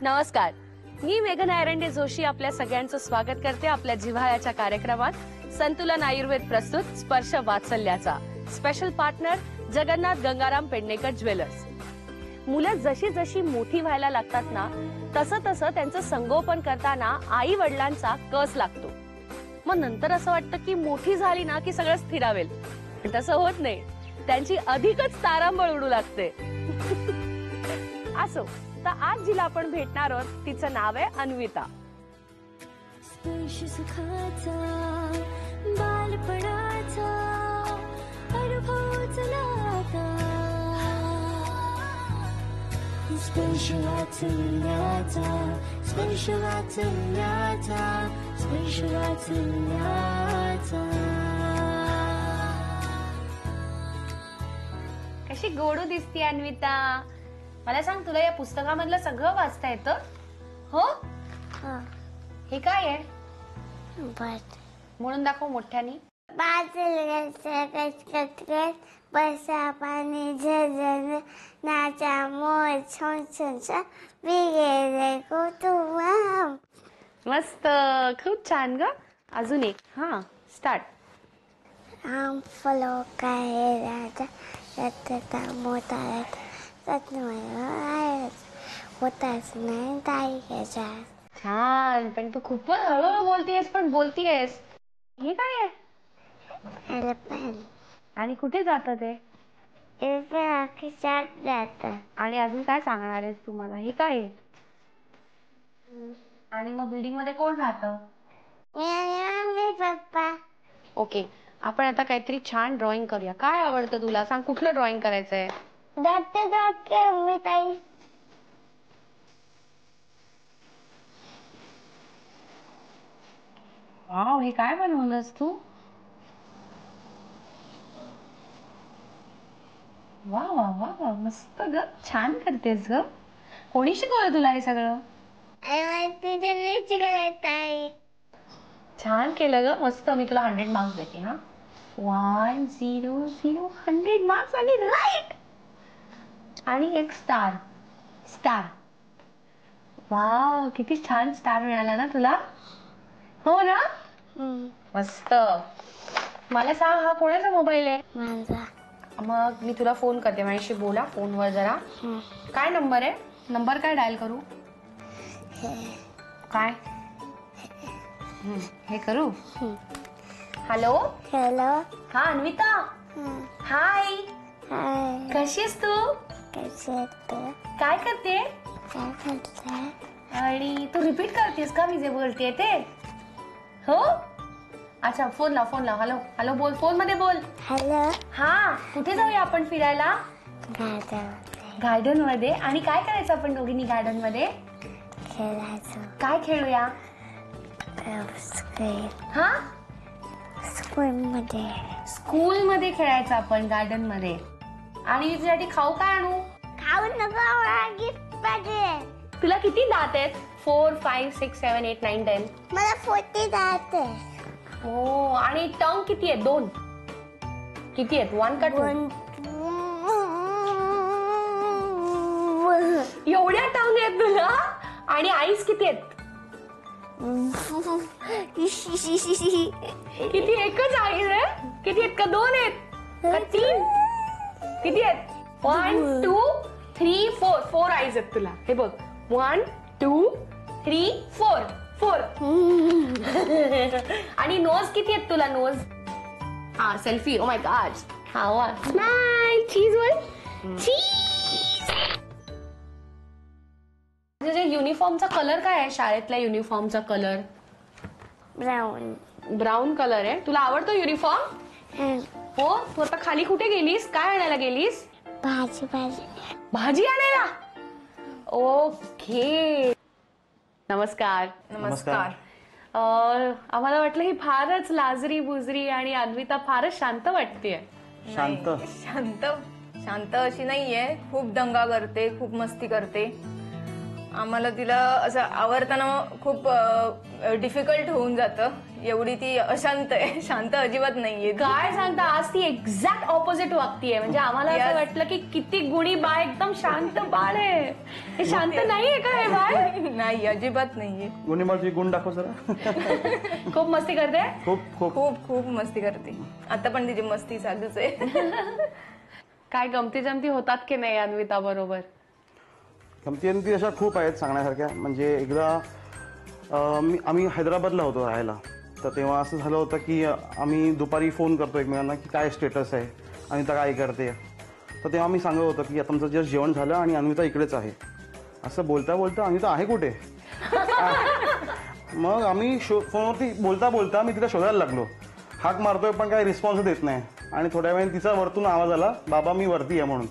नमस्कार, मी मेघना एरंडे जोशी आपल्या सगळ्यांचं स्वागत करते आपल्या जिव्हाळ्याच्या कार्यक्रमात. संतुलन आयुर्वेद प्रस्तुत स्पर्श वात्सल्याचा special partner Jagannath Gangaram Pednekar jewellers. मुलं जशी जशी मोठी व्हायला लागतात ना, तसं तसं त्यांचं संगोपन करताना आई वडिलांचा कस लागतो. मग नंतर असं वाटतं की मोठी झाली ना की सगळं स्थिरावेल, पण तसं होत नाही. त्यांची अधिकच तारांबळ उडू लागते. असो, तर आज जिला आपण भेटणार आहोत तिचं नाव आहे अन्विता. स्पर्श सुखाचा बालपणाचा अनुभव चला आता. स्पर्श वात्सल्याचा स्पर्श वात्सल्याचा स्पर्श वात्सल्याचा. कशी गोडू दिसती अन्विता. मला सांग, तुला या पुस्तकामधलं सगळं वाचता येतं? हो. हे काय आहे? म्हणून दाखव मोठ्यानी. बसा पाणी झरझर नाचा मोर छन छन विगेरे कुटुंब. मस्त, खूप छान ग. अजून एक. हा, स्टार्ट. आम फलो काय राजा रत्ता मोठा होताच नाही ताई घ्यायच्या. छान, पण तू खूपच हळूहळू बोलतीयस, पण बोलतीयस. हे काय आहे? एलिफंट. आणि कुठे जातं ते? खिशात जात. आणि अजून काय सांगणार आहेस तू मला? हे काय आहे? आणि मग बिल्डिंग मध्ये कोण राहतं? Mummy papa. ओके, आपण आता काहीतरी छान ड्रॉइंग करूया. काय आवडतं तुला? सांग, कुठलं ड्रॉइंग करायचंय? दाते दाते मी ताई. वाव, हे काय बनवलंस तू? वा वा वा वा, मस्त ग. छान करतेस ग. कोणी शिकवलं तुला हे सगळं? छान केलं ग, मस्त. मी तुला 100 मार्क्स देते. हा, 1 0 0 100 मार्क्स आणि राईट. आणि एक स्टार. स्टार. वाव, किती छान स्टार मिळाला ना तुला. हो ना. मस्त. मला सांग, हा कोणाचा मोबाईल आहे? माझा. मग मी तुला फोन करते, माझ्याशी बोला फोनवर जरा. काय नंबर आहे? नंबर काय डायल करू? काय? हे करू? हॅलो. हॅलो. हा अन्विता. हाय. हाय. कशी आहेस तू? कसे तू? काय करते? काय करते? आणि तू रिपीट करतेस का मी जे बोलते ते? हो. अच्छा, फोन लाव, फोन लाव. हॅलो हॅलो बोल, फोन मध्ये बोल. हॅलो. हा, कुठे जाऊया आपण फिरायला? गार्डन मध्ये. आणि काय करायचं आपण दोघींनी गार्डन मध्ये? खेळायचं. काय खेळूया? हा, स्कूल मध्ये. स्कूल मध्ये खेळायचं आपण गार्डन मध्ये. आणि तुझ्यासाठी खाऊ काय आणू? खाऊ नको, गिफ्ट पाहिजे. तुला किती दात आहेत? 4 5 6 7 8 9 10. मला 40 दात आहे. हो. आणि टंग किती आहेत? 2. किती आहेत? 1 का 2? एवढ्या टंग आहेत तुला? आणि आईस किती आहेत? किती? एकच आईस आहे? किती आहेत? का 2 आहेत? का 3? किती आहेत? 1 2 3 4. 4 आईस आहेत तुला. हे बघ, 1 2 3 4. 4. आणि नोज किती आहेत तुला? नोज. हा, सेल्फी. Oh my God. हा, स्माइल. चीज वर चीज. तुझ्या युनिफॉर्मचा कलर काय आहे? शाळेतल्या युनिफॉर्मचा कलर ब्राऊन. ब्राऊन कलर आहे. तुला आवडतो युनिफॉर्म? हो. तू आता खाली कुठे गेलीस? काय आणायला गेलीस? भाजी भाजी भाजी आणायला. ओके. नमस्कार. नमस्कार. आम्हाला वाटलं ही फारच लाजरी बुजरी आणि अन्विता फारच शांत वाटतेय. शांत शांत शांत अशी नाहीये. खूप दंगा करते, खूप मस्ती करते. आम्हाला तिला असं आवडताना खूप डिफिकल्ट होऊन जातं. एवढी ती अशांत आहे, शांत अजिबात नाहीये. काय सांगता, आज ती एक्झॅक्ट ऑपोजिट वागतीये. म्हणजे आम्हाला असं वाटलं की किती गुणी बाळ, एकदम शांत बाळ आहे. हे शांत नाहीये का हे बाळ? नाही, अजिबात नाहीये. गुन्हेबाजी गुण दाखव जरा. खूप मस्ती करते. खूप खूप खूप खूप मस्ती करते. आता पण तिची मस्ती चालूच आहे. काय गमती जमती होतात की नाही अन्विता बरोबर? गमती अशा खूप आहेत सांगण्यासारख्या. म्हणजे एकदा आम्ही हैदराबादला होतो राहायला. तर तेव्हा असं झालं होतं की आम्ही दुपारी फोन करतो एकमेकांना की काय स्टेटस आहे, अनिता काय करते. तर तेव्हा मी सांगत होतं की आता आमचं जस्ट जेवण झालं आणि अनिता इकडेच आहे. असं बोलता बोलता अनिता आहे कुठे. मग आम्ही फोनवरती बोलता बोलता मी तिला शोधायला लागलो. हाक मारतोय पण काही रिस्पॉन्स देत नाही. आणि थोड्या वेळाने तिचा वरतून आवाज आला, बाबा मी वरती आहे म्हणून.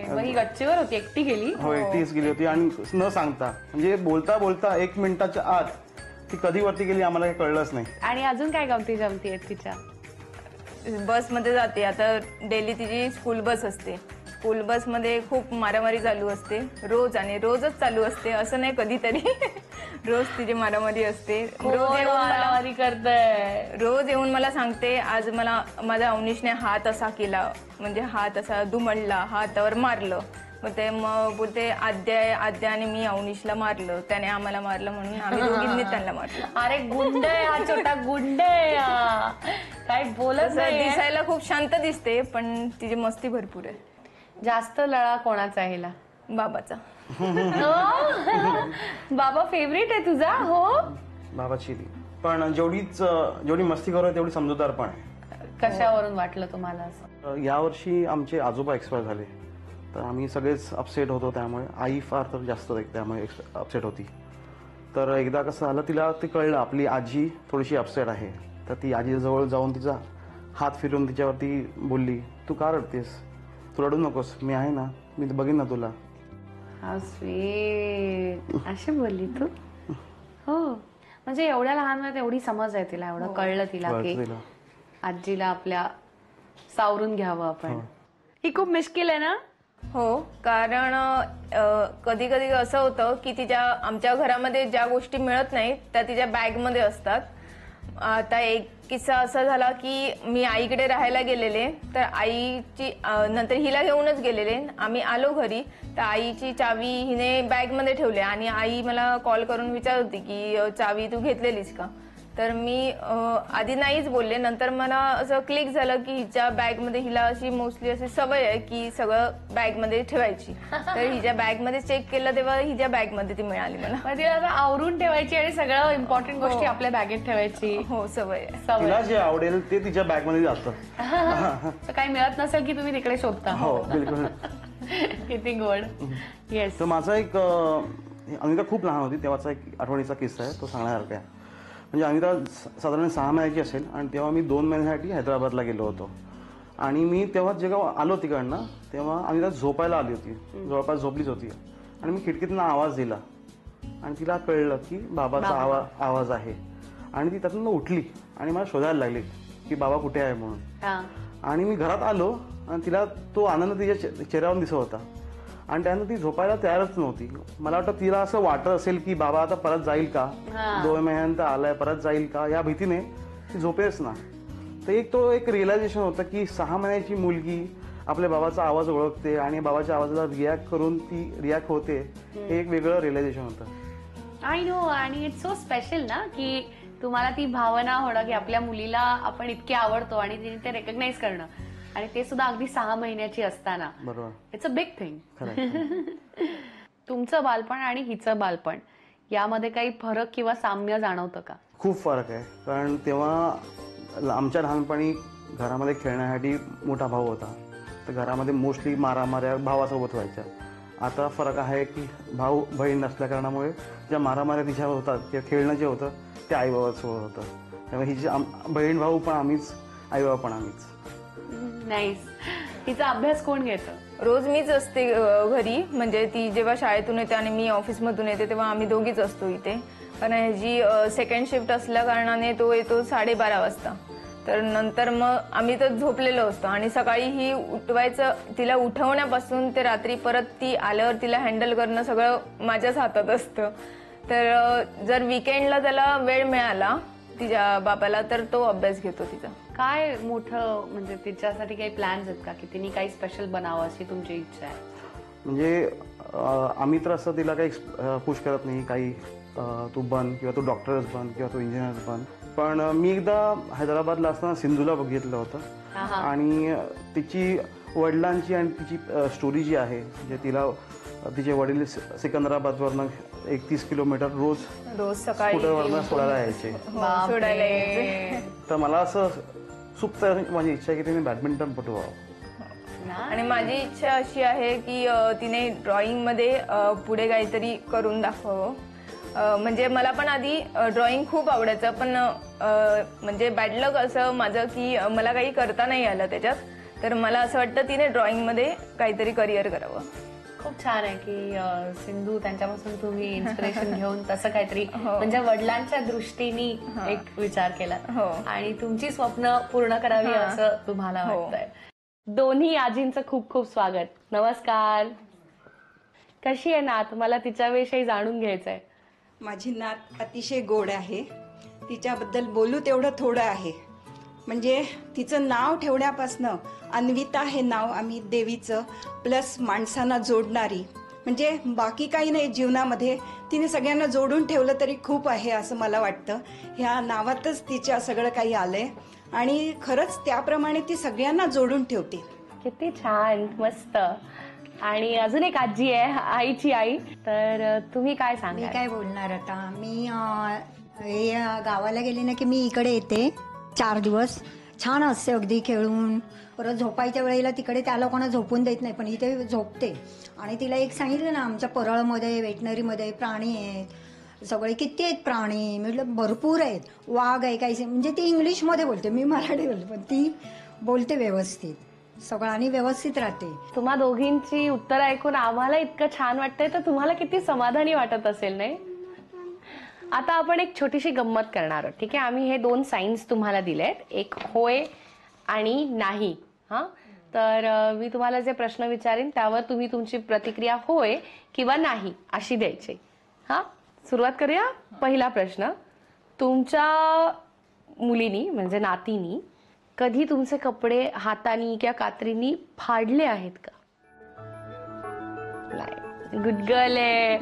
मग ही गच्चीवर होती, एकटी गेली? हो, एकटीच गेली होती आणि न सांगता. म्हणजे बोलता बोलता 1 मिनिटाच्या आत ती कधी वरती गेली आम्हाला काही कळलंच नाही. आणि अजून काय गमती जमती आहेत तिच्या? बसमध्ये जाते. आता डेली तिची स्कूल बस असते. स्कूल बसमध्ये खूप मारामारी चालू असते रोज, आणि रोजच चालू असते, असं नाही कधीतरी. रोज तिची मारामारी असते. मारामारी करते. रोज येऊन मला सांगते, आज मला माझ्या अवनीशने हात असा केला, म्हणजे हात असा दुमडला, हातावर मारलं. मग बोलते आद्या आणि मी अवनीशला मारलं, त्याने आम्हाला मारलं म्हणून आम्ही दोघींनी त्यांना मारलं. अरे गुंड आहे हा, छोटा गुंड आहे हा. काय बोलत नाही. दिसायला खूप शांत दिसते पण तिची मस्ती भरपूर आहे. जास्त लळा कोणाचा आहे हिला? बाबाचा. बाबा फेवरेट आहे तुझा? हो, बाबाची ती पण जेवढी मस्ती करू तेवढी समजूतदार पण आहे. कशावरून वाटलं तुम्हाला असं? यावर्षी आमचे आजोबा एक्सपायर झाले. तर आम्ही सगळेच अपसेट होतो. त्यामुळे आई फार तर जास्त त्यामुळे अपसेट होती. तर एकदा कसं झालं, तिला ते कळलं आपली आजी थोडीशी अपसेट आहे. तर ती आजीजवळ जाऊन तिचा हात फिरून तिच्यावरती बोलली, तू का रडतेस, तू रडू नकोस, मी आहे ना, मी बघीन ना तुला. How sweet. अशी बोलली तू? हो, म्हणजे एवढ्या लहान वयात एवढी समज आहे तिला, एवढं कळलं तिला की आजीला आपल्या सावरून घ्यावं आपण. ही खूप मुश्किल आहे ना? हो, कारण कधी कधी असं होतं की आमच्या घरामध्ये ज्या गोष्टी मिळत नाहीत त्या तिच्या बॅगमध्ये असतात. आता एक किस्सा असा झाला की मी आईकडे राहायला गेलेले, तर आईची नंतर हिला घेऊनच गेलेले. आम्ही आलो घरी तर आईची चावी हिने बॅगमध्ये ठेवली आणि आई मला कॉल करून विचारत होती की चावी तू घेतलेलीस का. तर मी आधी नाहीच बोलले. नंतर मला असं क्लिक झालं की हिच्या बॅगमध्ये, हिला अशी मोस्टली अशी सवय आहे की सगळं बॅगमध्ये ठेवायची. तर हिच्या बॅगमध्ये चेक केलं तेव्हा हिच्या बॅगमध्ये ती मिळाली मला. तिला आता आवरून ठेवायची आणि सगळं इम्पॉर्टंट गोष्टी आपल्या बॅगेत ठेवायची. हो, सवय आहे. तिला जे आवडेल ते तिच्या बॅगमध्ये जातं. काही मिळत नसेल की तुम्ही तिकडे शोधता. हो, बिलकुल. किती गोड. येस. तर माझा एक अनिता खूप लहान होती तेव्हाचा एक आठवणीचा किस्सा आहे, तो सांगण्यासारखा आहे. म्हणजे अनिता साधारण 6 महिन्याची असेल आणि तेव्हा मी 2 महिन्यासाठी हैदराबादला गेलो होतो. आणि मी तेव्हा जेव्हा आलो तिकडनं तेव्हा अनिता झोपायला आली होती, जवळपास झोपलीच होती. आणि मी खिडकीतनं आवाज दिला आणि तिला कळलं की बाबाचा आवाज आहे. आणि ती त्यातून उठली आणि मला शोधायला लागली की बाबा कुठे आहे म्हणून. आणि मी घरात आलो आणि तिला तो आनंद तिच्या चेहऱ्यावर दिसत होता. आणि त्यानंतर ती झोपायला तयारच नव्हती. मला वाटतं तिला असं वाटत असेल की बाबा आता परत जाईल का, 2 महिन्यानंतर आलाय, परत जाईल का, या भीतीने ती झोपेच ना. तर तो एक रिअलायझेशन होतं की 6 महिन्याची मुलगी आपल्या बाबाचा आवाज ओळखते आणि बाबाच्या आवाजाला रिॲक्ट करून ती रिॲक्ट होते. हे एक वेगळं रिअलायझेशन होतं. I know. आणि इट्स सो स्पेशल ना की तुम्हाला ती भावना होणं की आपल्या मुलीला आपण इतके आवडतो आणि तिने ते रेकग्नाइज करणं, आणि ते सुद्धा अगदी 6 महिन्याची असताना. बरोबर. It's a big thing. तुमचं बालपण आणि हिचं बालपण यामध्ये काही फरक किंवा साम्य जाणवतं का? खूप फरक आहे. कारण तेव्हा आमच्या लहानपणी घरामध्ये खेळण्यासाठी मोठा भाऊ होता. तर घरामध्ये मोस्टली मारामाऱ्या भावासोबत व्हायच्या. आता फरक आहे की भाऊ बहीण नसल्या कारणामुळे ज्या मारामाऱ्या तिच्यावर होतात किंवा खेळणं जे होतं ते आईबाबासोबत होतं. त्यामुळे हिची बहीण भाऊ पण आम्हीच, आईबाबा पण आम्हीच. नाईस. तिचा अभ्यास कोण घेतं? रोज मीच असते घरी. म्हणजे ती जेव्हा शाळेतून येते आणि मी ऑफिसमधून येते तेव्हा आम्ही दोघीच असतो इथे. कारण ह्याची सेकंड शिफ्ट असल्या कारणाने तो येतो 12:30 वाजता. तर नंतर मग आम्ही तर झोपलेलो असतो आणि सकाळी ही उठवायचं, तिला उठवण्यापासून ते रात्री परत ती आल्यावर तिला हँडल करणं सगळं माझ्याच हातात असतं. तर जर विकेंडला त्याला वेळ मिळाला तिच्या बापाला तर तो अभ्यास घेतो तिचा. काय मोठं म्हणजे तिच्यासाठी काही प्लॅन्स आहेत का की तिने काही स्पेशल बनावं अशी तुमची इच्छा आहे? म्हणजे आम्ही तर असं तिला काही पुश करत नाही काही तू बन किंवा तू डॉक्टरच बन किंवा तू इंजिनियरच बन. पण मी एकदा हैदराबादला असताना सिंधूला बघितलं होतं आणि तिची वडिलांची आणि तिची स्टोरी जी आहे म्हणजे तिला तिचे वडील सिकंदराबादवरनं 31 किलोमीटर रोज सकाळी स्कूटरवरनं सोडायला यायचे. सोडायला यायचे. तर मला असं सुप्त माझी इच्छा आहे की तिने बॅडमिंटनपटू व्हावं. आणि माझी इच्छा अशी आहे की तिने ड्रॉइंगमध्ये पुढे काहीतरी करून दाखवावं. म्हणजे मला पण आधी ड्रॉइंग खूप आवडायचं, पण म्हणजे बॅड लक असं माझं की मला काही करता नाही आलं त्याच्यात. तर मला असं वाटतं तिने ड्रॉइंगमध्ये काहीतरी करिअर करावं. खूप छान आहे की सिंधू त्यांच्यापासून तुम्ही इन्स्पिरेशन घेऊन तसं काहीतरी म्हणजे वडिलांच्या दृष्टीने एक विचार केला आणि तुमची स्वप्न पूर्ण करावी असं तुम्हाला वाटतंय. दोन्ही आजींचं खूप खूप स्वागत. नमस्कार. कशी आहे नात? मला तिच्याविषयी जाणून घ्यायचंय. माझी नात अतिशय गोड आहे. तिच्याबद्दल बोलू तेवढं थोडं आहे. म्हणजे तिचं नाव ठेवण्यापासनं अन्विता हे नाव आम्ही देवीचं प्लस माणसांना जोडणारी, म्हणजे बाकी काही नाही जीवनामध्ये, तिने सगळ्यांना जोडून ठेवलं तरी खूप आहे असं मला वाटतं. ह्या नावातच तिच्या सगळं काही आलंय आणि खरंच त्याप्रमाणे ती सगळ्यांना जोडून ठेवते. किती छान, मस्त. आणि अजून एक आजी आहे, आईची आई. तर तुम्ही काय मी सांगा? काय बोलणार आता. मी हे गावाला गेले ना की मी इकडे येते 4 दिवस. छान असते अगदी खेळून. परत झोपायच्या वेळेला तिकडे त्या लोकांना झोपून देत नाही, पण इथे झोपते. आणि तिला एक सांगितलं ना, आमच्या परळमध्ये वेटनरीमध्ये प्राणी आहेत सगळे. किती आहेत प्राणी? म्हटलं भरपूर आहेत. वाघ आहे काही, म्हणजे ती इंग्लिशमध्ये बोलते, मी मराठी बोलते, पण ती बोलते व्यवस्थित सगळं आणि व्यवस्थित राहते. तुम्हा दोघींची उत्तर ऐकून आम्हाला इतकं छान वाटतंय, तर तुम्हाला किती समाधानी वाटत असेल नाही? आता आपण एक छोटीशी गंमत करणार आहोत. ठीक आहे, आम्ही हे 2 साईन्स तुम्हाला दिलेत, एक होय आणि नाही. तर मी तुम्हाला जे प्रश्न विचारेन त्यावर तुम्ही तुमची प्रतिक्रिया होय किंवा नाही अशी द्यायची. सुरुवात करूया. पहिला प्रश्न, तुमच्या मुलीनी म्हणजे नातीनी कधी तुमचे कपडे हातानी किंवा कात्रीनी फाडले आहेत का? नाही. गुड गर्ल आहे.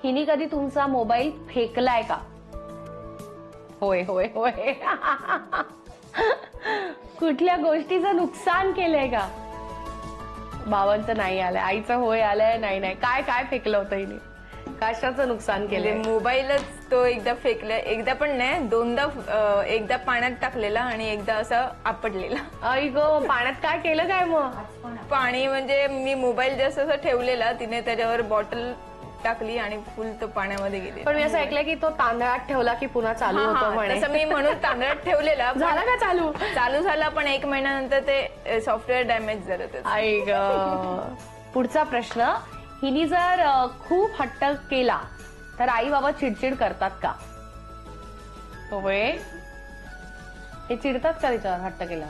हिनी कधी तुमचा मोबाईल फेकलाय का? होय होय होय. कुठल्या गोष्टीचं नुकसान केलंय का? बाबांचं नाही आलंय, आईचं होय आलंय. नाही नाही. काय काय फेकलं होतं हिने? कशाचं नुकसान केलंय? मोबाईलच तो एकदा फेकला, एकदा पण नाही, 2दा. एकदा पाण्यात टाकलेला आणि एकदा असं आपटलेला. आई गो, पाण्यात काय केलं काय मग? पाणी म्हणजे मी मोबाईल जस्ट असं ठेवलेला, तिने त्याच्यावर बॉटल टाकली आणि फुल तो पाण्यामध्ये गेले. पण मी असं ऐकलंय की तो तांदळात ठेवला की पुन्हा चालू होतं म्हणे. तसं मी म्हणून तांदळात ठेवलेला. झाला का चालू? चालू झाला, पण 1 महिन्यानंतर ते सॉफ्टवेअर डॅमेज झालं त्याचं. आई ग. पुढचा प्रश्न, हिनी जर खूप हट्ट केला तर आई बाबा चिडचिड करतात का? होय. हे चिडतात का तिच्यावर हट्ट केला?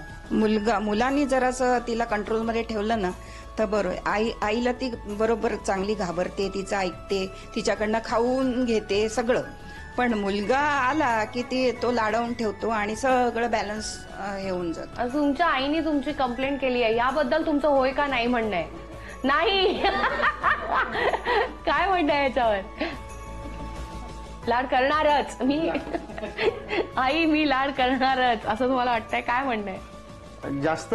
मुलांनी जरासं तिला कंट्रोलमध्ये ठेवलं ना तर बरोबर. आईला ती बरोबर चांगली घाबरते, तिचं ऐकते, तिच्याकडनं खाऊन घेते सगळं. पण मुलगा आला की तो लाडवून ठेवतो आणि सगळं बॅलन्स हे होऊन जातं. तुमच्या आईने तुमची कंप्लेंट केली आहे, याबद्दल तुमचं होय का नाही म्हणणं आहे? नाही. काय म्हणणं आहे याच्यावर? लाड करणारच मी. आई मी लाड करणारच असं तुम्हाला वाटतंय? काय म्हणणं आहे? जास्त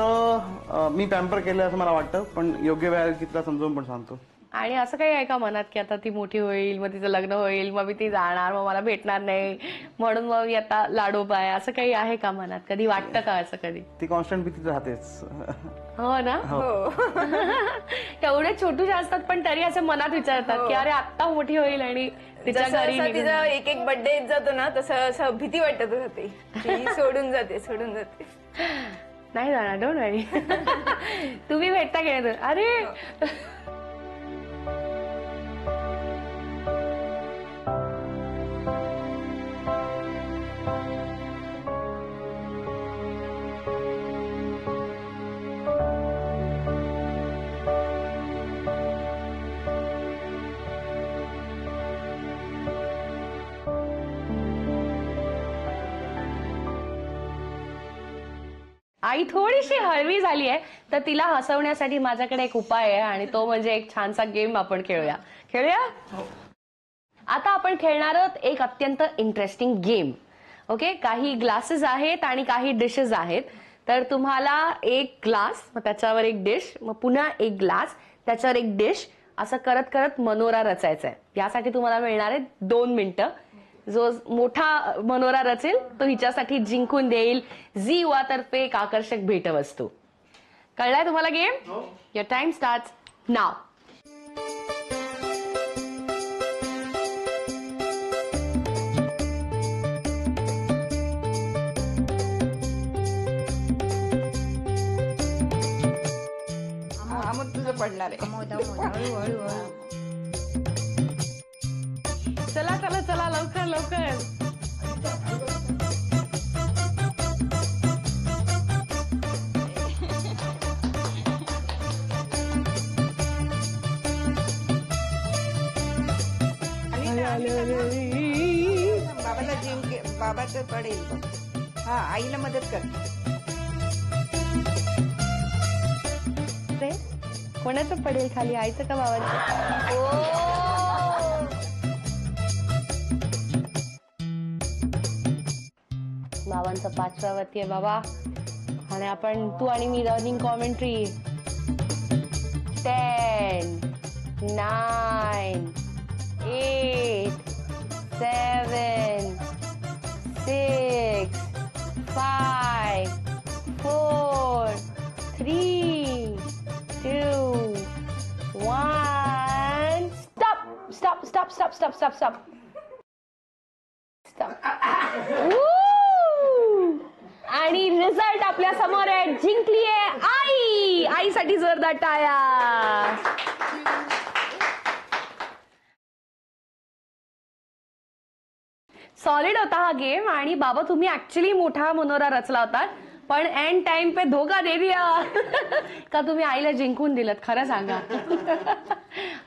मी पॅम्पर केलं असं मला वाटतं, पण योग्य वेळेला तिला समजावून पण सांगतो. आणि असं काही आहे का मनात की आता ती मोठी होईल, मग तिचं लग्न होईल, मग मी ती जाणार, मग मला भेटणार नाही, म्हणून मग मी आता लाडोबा आहे, असं काही आहे का मनात? कधी वाटतं का असं कधी? ती कॉन्स्टंट भीतीच राहतेच. हो ना. तेवढे छोटूशे असतात पण तरी असं मनात विचारतात की अरे आत्ता मोठी होईल आणि तिच्या घरी तिचा एक बर्थडे येत जातो ना, तसं असं भीती वाटत होती. सोडून जाते. नाही जाणार, डोंट वरी. तुम्ही भेटता गेले तर अरे आई थोडीशी हळवी झाली आहे, तर तिला हसवण्यासाठी माझ्याकडे एक उपाय आहे आणि तो म्हणजे एक छानसा गेम आपण खेळूया. आता आपण खेळणार आहोत एक अत्यंत इंटरेस्टिंग गेम. ओके, काही ग्लासेस आहेत आणि काही डिशेस आहेत. तर तुम्हाला एक ग्लास, मग त्याच्यावर एक डिश, मग पुन्हा एक ग्लास, त्याच्यावर एक डिश, असं करत करत मनोरा रचायचा आहे. यासाठी तुम्हाला मिळणार आहे 2 मिनिटं. जो मोठा मनोरा रचेल तो हिच्यासाठी जिंकून देईल झी युवा तर्फे एक आकर्षक भेटवस्तू. कळलाय तुम्हाला गेम? युअर टाइम स्टार्ट्स नाव. मग तुझं पडणार आहे. चला चला चला, लवकर लवकर. बाबाला जिंक, बाबाचं पडेल बघ. हा, आईला मदत कर. कोणाचं पडेल खाली, आईचं का बाबाचं? बाबांचं 5व्या वरती आहे बाबा. आणि आपण तू आणि मी रनिंग कॉमेंट्री. 10, 9, 8, 7, 6, 5, 4, 3, 2, 1. Stop. Stop. आणि रिझल्ट आपल्या समोर आहे. जिंकली आहे आईसाठी जोरदार टाळ्या. सॉलिड होता हा गेम. आणि बाबा तुम्ही ऍक्च्युली मोठा मनोरा रचला होता, पण एंड टाइम पे धोका दे दिया का तुम्ही आईला जिंकून दिलत. खरं सांगा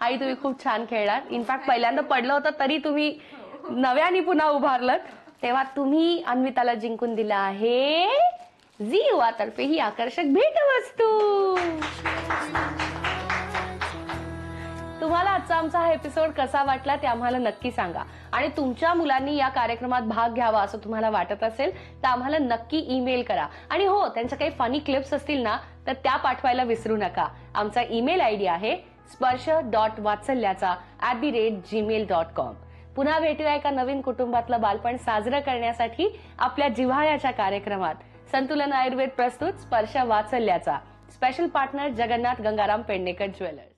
आई, तुम्ही खूप छान खेळलात. इनफॅक्ट पहिल्यांदा पडलं होतं तरी तुम्ही नव्याने पुन्हा उभारलं. तेव्हा तुम्ही अन्विताला जिंकून दिला आहे झी युवा तर्फे ही आकर्षक भेटवस्तू. तुम्हाला आजचा आमचा हा एपिसोड कसा वाटला ते आम्हाला नक्की सांगा. आणि तुमच्या मुलांनी या कार्यक्रमात भाग घ्यावा असं तुम्हाला वाटत असेल तर आम्हाला नक्की ईमेल करा. आणि हो, त्यांच्या काही फनी क्लिप्स असतील ना तर त्या पाठवायला विसरू नका. आमचा ईमेल आयडी आहे sprsha.vatsalyacha@gmail.com. पुन्हा भेटूया एका नवीन कुटुंबातलं बालपण साजरं करण्यासाठी आपल्या जिव्हाळ्याच्या कार्यक्रमात. संतुलन आयुर्वेद प्रस्तुत स्पर्श वात्सल्याचा. Special partner Jagannath Gangaram Pednekar jewellers.